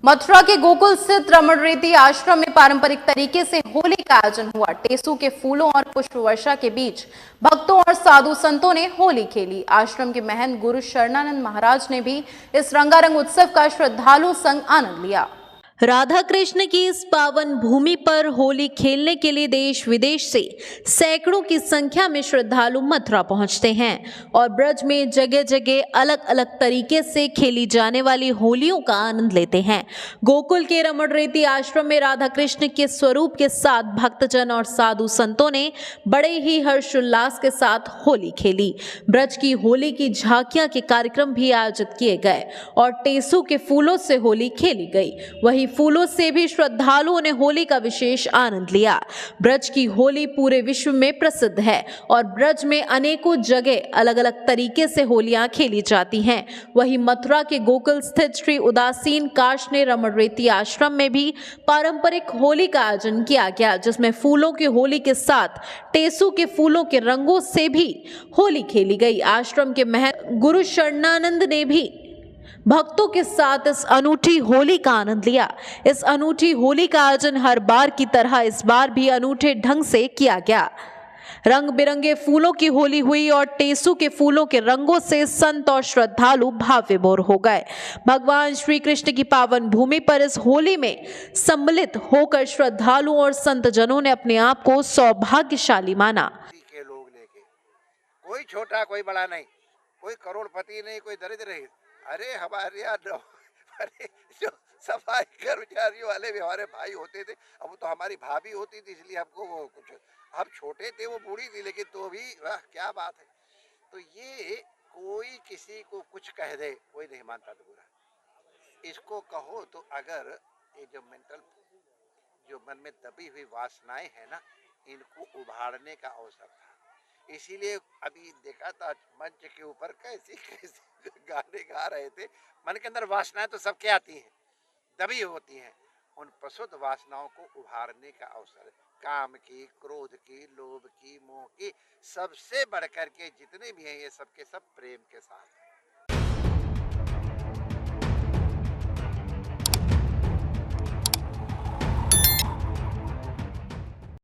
मथुरा के गोकुल स्थित रमण रेती आश्रम में पारंपरिक तरीके से होली का आयोजन हुआ। टेसू के फूलों और पुष्प वर्षा के बीच भक्तों और साधु संतों ने होली खेली। आश्रम के महंत गुरु शरणानंद महाराज ने भी इस रंगारंग उत्सव का श्रद्धालुओं संग आनंद लिया। राधा कृष्ण की इस पावन भूमि पर होली खेलने के लिए देश विदेश से सैकड़ों की संख्या में श्रद्धालु मथुरा पहुंचते हैं और ब्रज में जगह जगह अलग अलग तरीके से खेली जाने वाली होलियों का आनंद लेते हैं। गोकुल के रमण रेती आश्रम में राधा कृष्ण के स्वरूप के साथ भक्तजन और साधु संतों ने बड़े ही हर्षोल्लास के साथ होली खेली। ब्रज की होली की झांकियां के कार्यक्रम भी आयोजित किए गए और टेसू के फूलों से होली खेली गई। वही फूलों से भी श्रद्धालुओं ने होली का विशेष आनंद लिया। ब्रज की होली पूरे विश्व में प्रसिद्ध है और ब्रज में अनेकों जगह अलग अलग तरीके से होलियां खेली जाती हैं। वहीं मथुरा के गोकुल स्थित श्री उदासीन काष्ण रमण रेती आश्रम में भी पारंपरिक होली का आयोजन किया गया, जिसमें फूलों की होली के साथ टेसू के फूलों के रंगों से भी होली खेली गई। आश्रम के महंत गुरु शरणानंद ने भी भक्तों के साथ इस अनूठी होली का आनंद लिया। इस अनूठी होली का आयोजन हर बार की तरह इस बार भी अनूठे ढंग से किया गया। रंग बिरंगे फूलों की होली हुई और टेसू के फूलों के रंगों से संत और श्रद्धालु भाव विभोर हो गए। भगवान श्री कृष्ण की पावन भूमि पर इस होली में सम्मिलित होकर श्रद्धालुओं और संत जनों ने अपने आप को सौभाग्यशाली माना। कोई छोटा कोई बड़ा नहीं, कोई करोड़पति नहीं, कोई दरिद्र नहीं। अरे हमारे यहाँ अरे जो सफाई कर्मचारियों वाले भी हमारे भाई होते थे, अब तो हमारी भाभी होती थी, इसलिए हमको वो कुछ, हम छोटे थे वो बूढ़ी थी, लेकिन तो भी वाह क्या बात है। तो ये कोई किसी को कुछ कह दे कोई नहीं मानता तो बुरा। इसको कहो तो अगर ये जो मन में दबी हुई वासनाएं है ना, इनको उभारने का अवसर था। इसीलिए अभी देखा था मंच के ऊपर कैसी कैसी गाने गा रहे थे। मन के अंदर वासनाएं तो सबके आती हैं, दबी होती हैं। उन प्रसुद्ध वासनाओं को उभारने का अवसर, काम की, क्रोध की, लोभ की, मोह की, सबसे बढ़कर के जितने भी हैं ये सब के सब प्रेम के साथ हैं।